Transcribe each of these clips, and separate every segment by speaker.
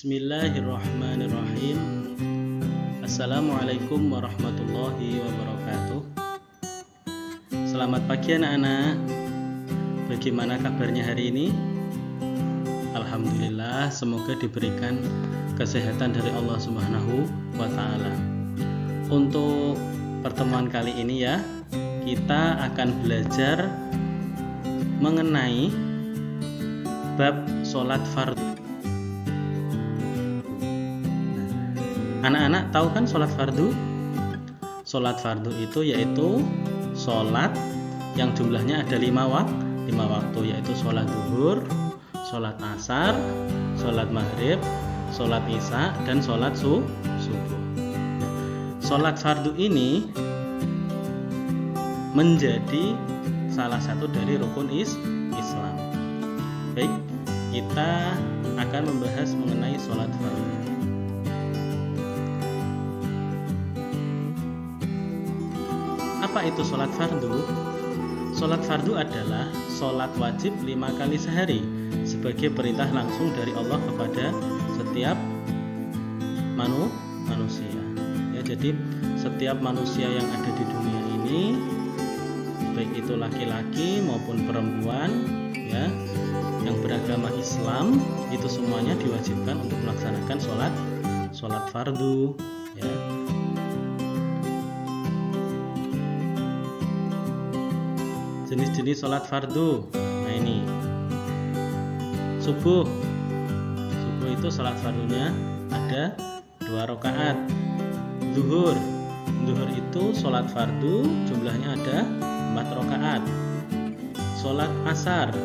Speaker 1: Bismillahirrahmanirrahim. Assalamualaikum warahmatullahi wabarakatuh. Selamat pagi anak-anak. Bagaimana kabarnya hari ini? Alhamdulillah, semoga diberikan kesehatan dari Allah Subhanahu wa Ta'ala. Untuk pertemuan kali ini ya, kita akan belajar mengenai bab sholat fardu. Anak-anak tahu kan sholat fardu? Sholat fardu itu yaitu sholat yang jumlahnya ada 5 waktu, yaitu sholat zuhur, sholat asar, sholat maghrib, sholat isya, dan sholat subuh. Sholat fardu ini menjadi salah satu dari rukun Islam. Baik, kita akan membahas mengenai sholat fardu. Apa itu sholat fardu? Sholat fardu adalah sholat wajib 5 kali sehari sebagai perintah langsung dari Allah kepada setiap manusia. Ya, jadi setiap manusia yang ada di dunia ini, baik itu laki-laki maupun perempuan, ya, yang beragama Islam, itu semuanya diwajibkan untuk melaksanakan sholat fardu. Ya. Jenis-jenis sholat fardu. Nah ini subuh itu sholat fardunya ada 2 rakaat. Zuhur itu sholat fardu jumlahnya ada 4 rakaat. Sholat asar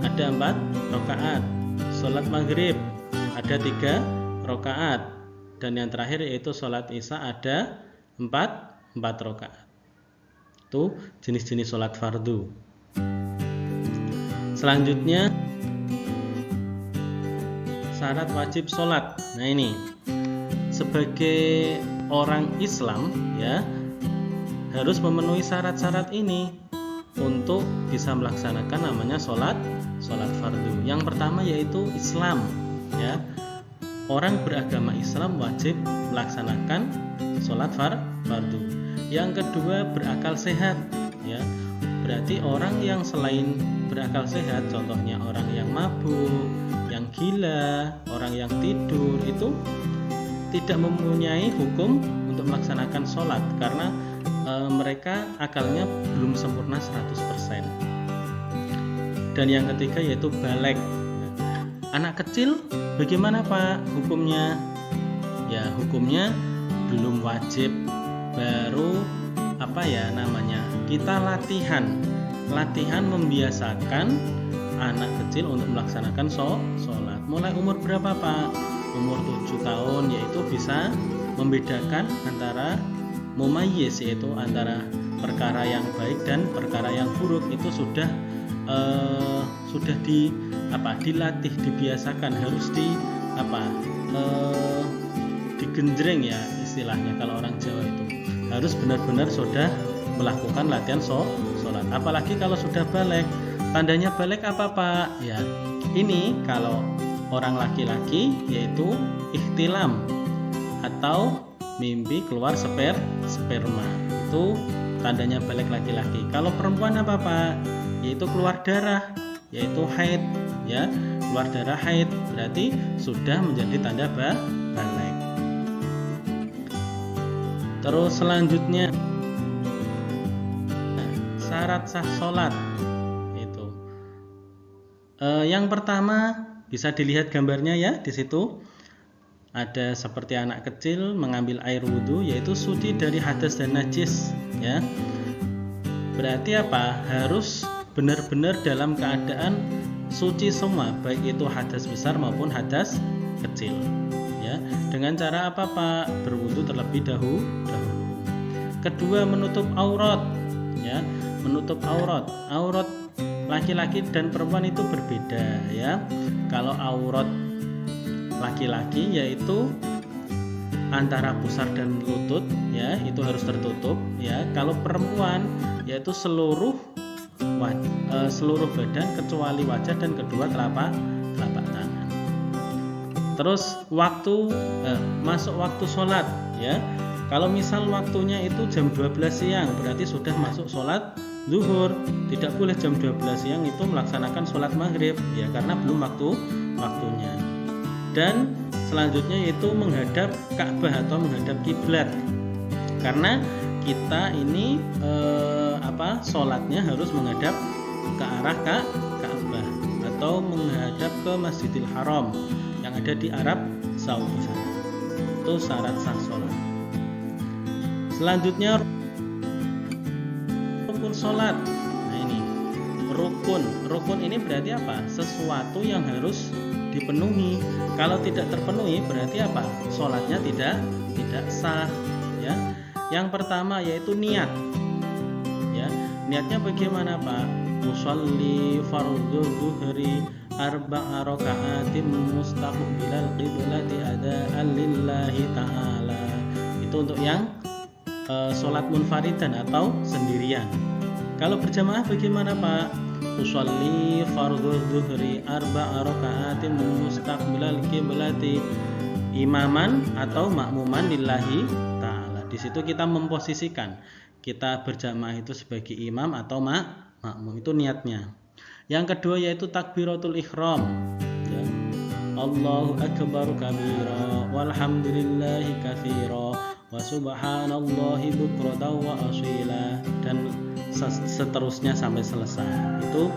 Speaker 1: ada 4 rakaat. Sholat maghrib ada 3 rakaat. Dan yang terakhir yaitu sholat isya ada 4 rakaat. Itu jenis-jenis sholat fardu. Selanjutnya syarat wajib sholat. Nah ini, sebagai orang Islam ya harus memenuhi syarat-syarat ini untuk bisa melaksanakan namanya sholat fardu. Yang pertama yaitu Islam ya. Orang beragama Islam wajib melaksanakan sholat fardu. Yang kedua berakal sehat ya. Berarti orang yang selain berakal sehat, contohnya orang yang mabuk, yang gila, orang yang tidur, itu tidak mempunyai hukum untuk melaksanakan sholat karena mereka akalnya belum sempurna 100%. Dan yang ketiga yaitu baligh. Anak kecil bagaimana Pak hukumnya? Ya hukumnya belum wajib, baru kita latihan membiasakan anak kecil untuk melaksanakan sholat. Mulai umur berapa Pak? Umur 7 tahun, yaitu bisa membedakan antara mumayyiz, yaitu antara perkara yang baik dan perkara yang buruk. Itu sudah dilatih, dibiasakan, harus digenjreng ya istilahnya kalau orang Jawa itu. Harus benar-benar sudah melakukan latihan sholat. Apalagi kalau sudah baligh. Tandanya baligh apa Pak? Ya, ini kalau orang laki-laki yaitu ihtilam atau mimpi keluar sperma. Itu tandanya baligh laki-laki. Kalau perempuan apa Pak? Yaitu keluar darah, yaitu haid ya. Keluar darah haid berarti sudah menjadi tanda baligh. Terus selanjutnya syarat sah sholat itu. Yang pertama bisa dilihat gambarnya ya, di situ ada seperti anak kecil mengambil air wudhu, yaitu suci dari hadas dan najis ya. Berarti apa? Harus benar-benar dalam keadaan suci semua, baik itu hadas besar maupun hadas kecil. Ya, dengan cara apa Pak? Berwudu terlebih dahulu. Kedua, menutup aurat ya. Menutup aurat laki-laki dan perempuan itu berbeda ya. Kalau aurat laki-laki yaitu antara pusar dan lutut ya, itu harus tertutup ya. Kalau perempuan yaitu seluruh badan kecuali wajah dan kedua telapak tangan. Terus masuk waktu sholat ya. Kalau misal waktunya itu jam 12 siang berarti sudah masuk sholat zuhur. Tidak boleh jam 12 siang itu melaksanakan sholat maghrib ya, karena belum waktunya. Dan selanjutnya yaitu menghadap Ka'bah atau menghadap kiblat, karena kita ini sholatnya harus menghadap ke arah Ka'bah atau menghadap ke Masjidil Haram yang ada di Arab Saudi sana. Itu syarat sah sholat. Selanjutnya rukun sholat. Nah ini rukun ini berarti apa? Sesuatu yang harus dipenuhi. Kalau tidak terpenuhi berarti apa? Sholatnya tidak sah ya. Yang pertama yaitu niat ya. Niatnya bagaimana Pak? Usolli fardhu dhuhri arba'a raka'atin mustaqbilal qiblati ada'an lillahi ta'ala. Itu untuk yang sholat munfaridan atau sendirian. Kalau berjamaah bagaimana Pak? Usolli fardhu dhuhri arba'a raka'atin mustaqbilal qiblati imaman atau makmuman lillahi ta'ala. Di situ kita memposisikan kita berjamaah itu sebagai imam atau makmum, itu niatnya. Yang kedua yaitu takbiratul ihram ya. Allahu akbar kabira walhamdulillahi katsira wa subhanallahi bukratan wa asila, dan seterusnya sampai selesai. Itu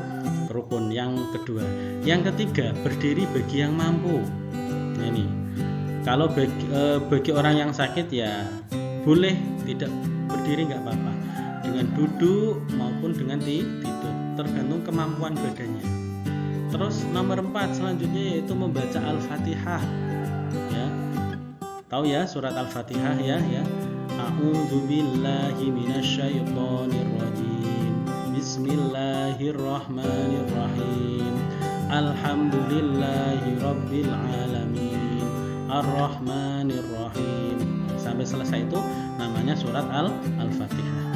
Speaker 1: rukun yang kedua. Yang ketiga berdiri bagi yang mampu. Nah, ini kalau bagi orang yang sakit ya boleh tidak berdiri, nggak apa-apa, dengan duduk maupun dengan tidur, tergantung kemampuan badannya. Terus nomor 4 selanjutnya yaitu membaca Al-Fatihah ya. Tahu ya surat Al-Fatihah ya. A'udzubillahi minasyaitonir rajim. Bismillahirrahmanirrahim. Alhamdulillahi rabbil alamin. Ar-Rahmanir-Rahim. Sampai selesai itu namanya surat Al-Fatihah.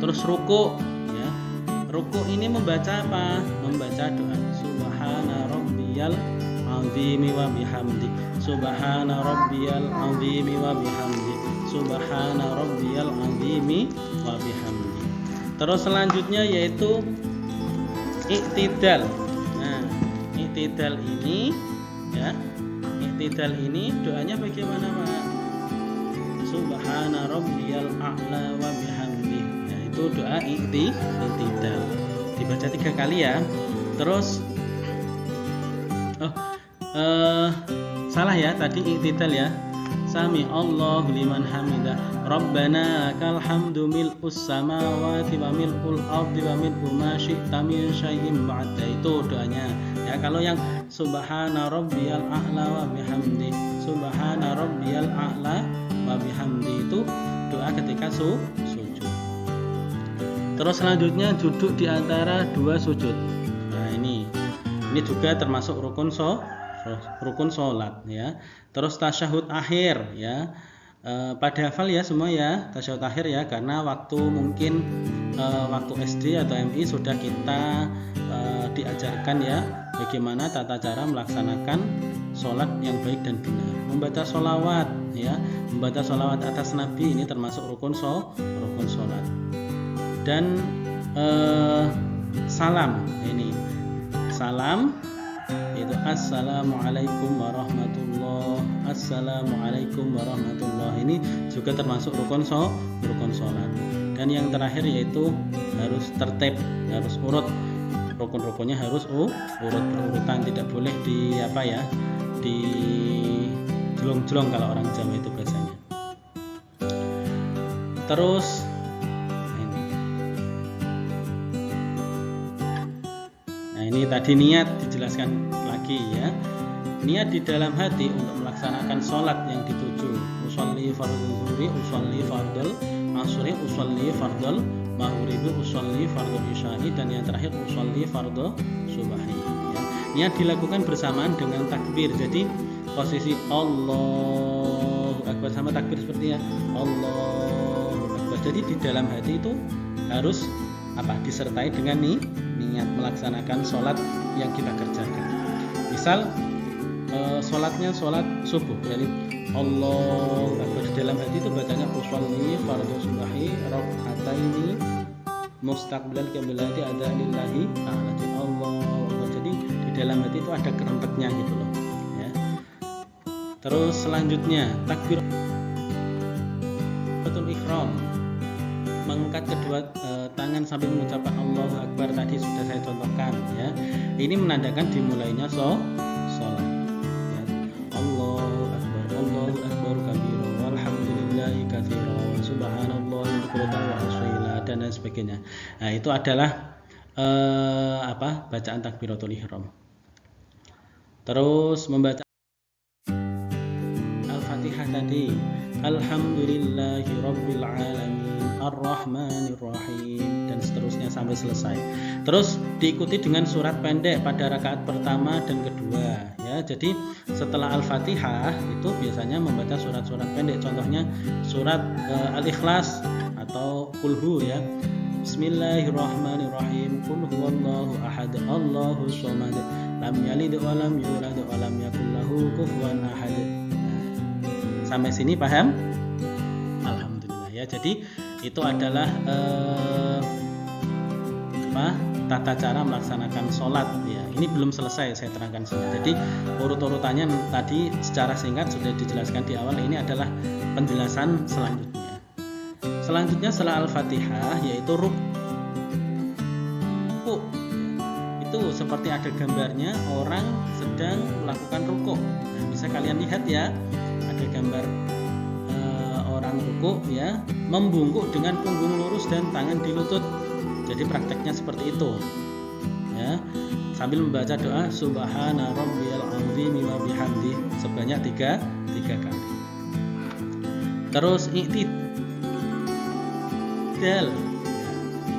Speaker 1: Terus ruku ya. Ruku ini membaca apa? Membaca doa Subhana rabbiyal azimi wa bihamdi. Subhana rabbiyal azimi wa bihamdi. Subhana rabbiyal azimi wa bihamdi. Terus selanjutnya yaitu iktidal. Nah, iktidal ini ya. Iktidal ini doanya bagaimana Pak? Subhana rabbiyal a'la wa bihamdi. Nah, itu doa iktidal. Dibaca 3 kali ya. Terus salah ya tadi iktidal ya. Sami Allahu liman hamidah. Rabbana lakal hamdu mil'us samawati wa mil'ul ardi wa mil'u ma syi'ta min syai'in ba'da. Itu doanya. Ya, kalau yang subhana rabbiyal a'la wa bihamdi, subhana rabbiyal a'la wa bihamdi itu doa ketika sujud. Terus selanjutnya duduk di antara 2 sujud. Nah, ini juga termasuk rukun sholat ya. Terus tasyahud akhir ya. Pada hafal ya semua ya tasyahud akhir ya, karena waktu waktu SD atau MI sudah kita diajarkan ya bagaimana tata cara melaksanakan sholat yang baik dan benar. Membaca sholawat ya, membaca sholawat atas Nabi ini termasuk rukun sholat. Dan salam, ini salam itu assalamualaikum warahmatullah, assalamualaikum warahmatullah, ini juga termasuk rukun sholat. Dan yang terakhir yaitu harus tertib, harus urut, rukun-rukunnya harus urut berurutan, tidak boleh di jelong-jelong kalau orang Jawa itu biasanya. Terus ini tadi niat dijelaskan lagi ya. Niat di dalam hati untuk melaksanakan sholat yang dituju. Usolli fardhu zuhri, usolli fardhu asri, usolli fardhu maghribi, usolli fardhu isya'i, dan yang terakhir usolli fardhu subahi ya. Niat dilakukan bersamaan dengan takbir. Jadi posisi Allahu Akbar sama takbir seperti ya Allahu Akbar. Jadi di dalam hati itu harus disertai dengan niat melaksanakan sholat yang kita kerjakan. Misal sholatnya sholat subuh, berarti Allahu Akbar. Di dalam hati itu bacanya usolli fardhu subahi rakaataini mustaqbilal qiblati ada lillahi ta'ala. Allahu Akbar. Jadi di dalam hati itu ada kerenteknya gitu loh ya. Terus selanjutnya takbiratul ihram, mengangkat kedua tangan sambil mengucapkan Allahu Akbar, tadi sudah saya contohkan ya. Ini menandakan dimulainya sholat ya. Allahu Akbar kabira walhamdulillahi katsira subhanallahi bukratan wa asila dan lain sebagainya. Nah, itu adalah bacaan takbiratul ihram. Terus membaca Al-Fatihah tadi, alhamdulillahi rabbil alamin ar-rahmanir rahim, dan seterusnya sampai selesai. Terus diikuti dengan surat pendek pada rakaat pertama dan kedua ya. Jadi setelah Al-Fatihah itu biasanya membaca surat-surat pendek, contohnya surat Al-Ikhlas atau Qul ya. Bismillahirrahmanirrahim. Qul huwallahu ahad, Allahus samad, lam yalid wa lam yulad wa lam yakul lahu kufuwan ahad. Sampai sini paham? Alhamdulillah ya. Jadi itu adalah tata cara melaksanakan sholat ya. Ini belum selesai saya terangkan semua. Jadi urut-urutannya tadi secara singkat sudah dijelaskan di awal. Ini adalah penjelasan selanjutnya. Selanjutnya setelah Al-Fatihah yaitu ruku. Itu seperti ada gambarnya orang sedang melakukan ruku. Nah, bisa kalian lihat ya, ada gambar orang ruku ya, membungkuk dengan punggung lurus dan tangan di lutut. Jadi prakteknya seperti itu ya, sambil membaca doa subhana rabbiyal azim wa bihamdi sebanyak 3 kali. Terus i'tidal,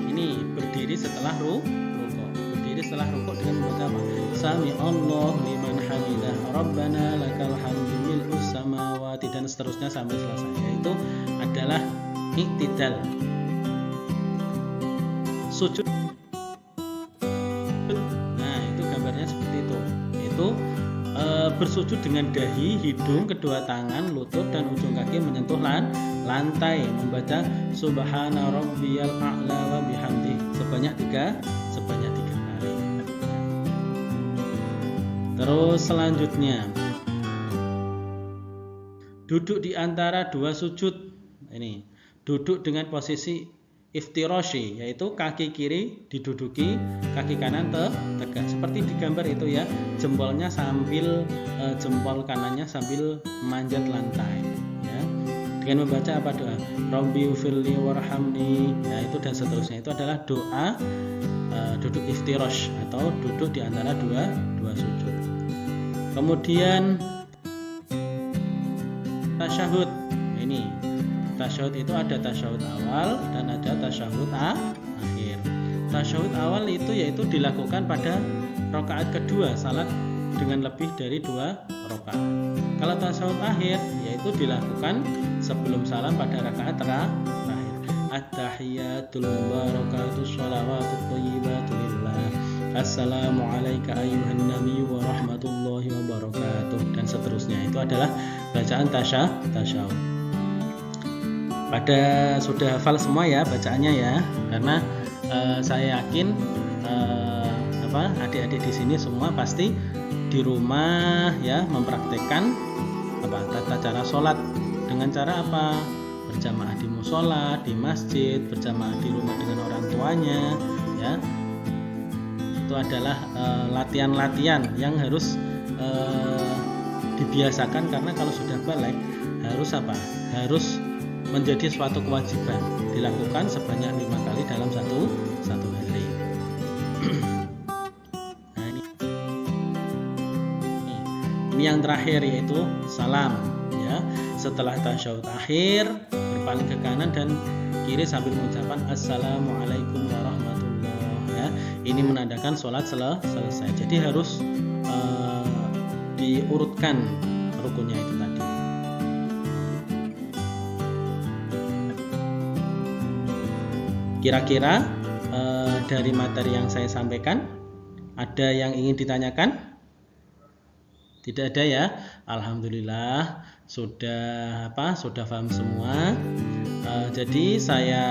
Speaker 1: ini berdiri setelah rukuk. Berdiri setelah rukuk dengan membaca sami Allahu liman hamidah rabbana lakal hamdu mil'us samawati dan seterusnya sampai selesai. Yaitu adalah i'tidal. Sujud, nah itu gambarnya seperti itu. Itu bersujud dengan dahi, hidung, kedua tangan, lutut dan ujung kaki menyentuh lantai, membaca subhana rabbiyal a'la wa bihamdi sebanyak 3 kali. Terus selanjutnya duduk di antara dua sujud. Ini duduk dengan posisi iftirashi, yaitu kaki kiri diduduki, kaki kanan tegak seperti di gambar itu ya. Jempolnya sambil jempol kanannya sambil manjat lantai ya. Dengan membaca apa doa? Rabbighfirli warhamni. Ya itu dan seterusnya. Itu adalah doa duduk iftirash atau duduk di antara dua sujud. Kemudian tasyahud. Ini tasyahud itu ada tasyahud awal dan ada tasyahud akhir. Tasyahud awal itu yaitu dilakukan pada rakaat kedua salat dengan lebih dari 2 rakaat. Kalau tasyahud akhir yaitu dilakukan sebelum salam pada rakaat terakhir. At-tahiyatul barakatus shalawatut thayyibatu lillah. Assalamu alayka ayyuhan nabiy wa rahmatullahi wa barakatuh dan seterusnya. Itu adalah bacaan tasyahud. Pada sudah hafal semua ya bacaannya ya, karena saya yakin adik-adik di sini semua pasti di rumah ya mempraktekkan tata cara sholat dengan cara apa? Berjamaah di musola, di masjid, berjamaah di rumah dengan orang tuanya ya. Itu adalah latihan-latihan yang harus dibiasakan, karena kalau sudah balik harus menjadi suatu kewajiban dilakukan sebanyak 5 kali dalam satu hari. Nah, ini yang terakhir yaitu salam ya. Setelah tasyahud akhir berpaling ke kanan dan kiri sambil mengucapkan assalamualaikum warahmatullahi ya. Ini menandakan sholat selesai. Jadi harus diurutkan rukunnya itu tadi. Kira-kira dari materi yang saya sampaikan ada yang ingin ditanyakan? Tidak ada ya. Alhamdulillah sudah paham semua. Jadi saya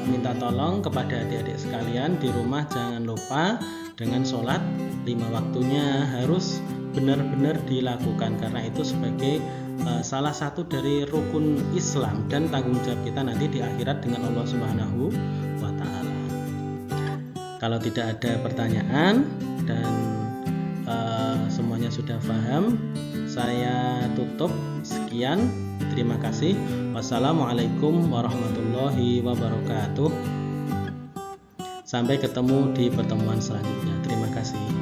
Speaker 1: minta tolong kepada adik-adik sekalian di rumah jangan lupa dengan sholat 5 waktunya harus benar-benar dilakukan, karena itu sebagai salah satu dari rukun Islam dan tanggung jawab kita nanti di akhirat dengan Allah Subhanahu wa Ta'ala. Kalau tidak ada pertanyaan dan semuanya sudah paham, saya tutup. Sekian, terima kasih. Wassalamualaikum warahmatullahi wabarakatuh. Sampai ketemu di pertemuan selanjutnya. Terima kasih.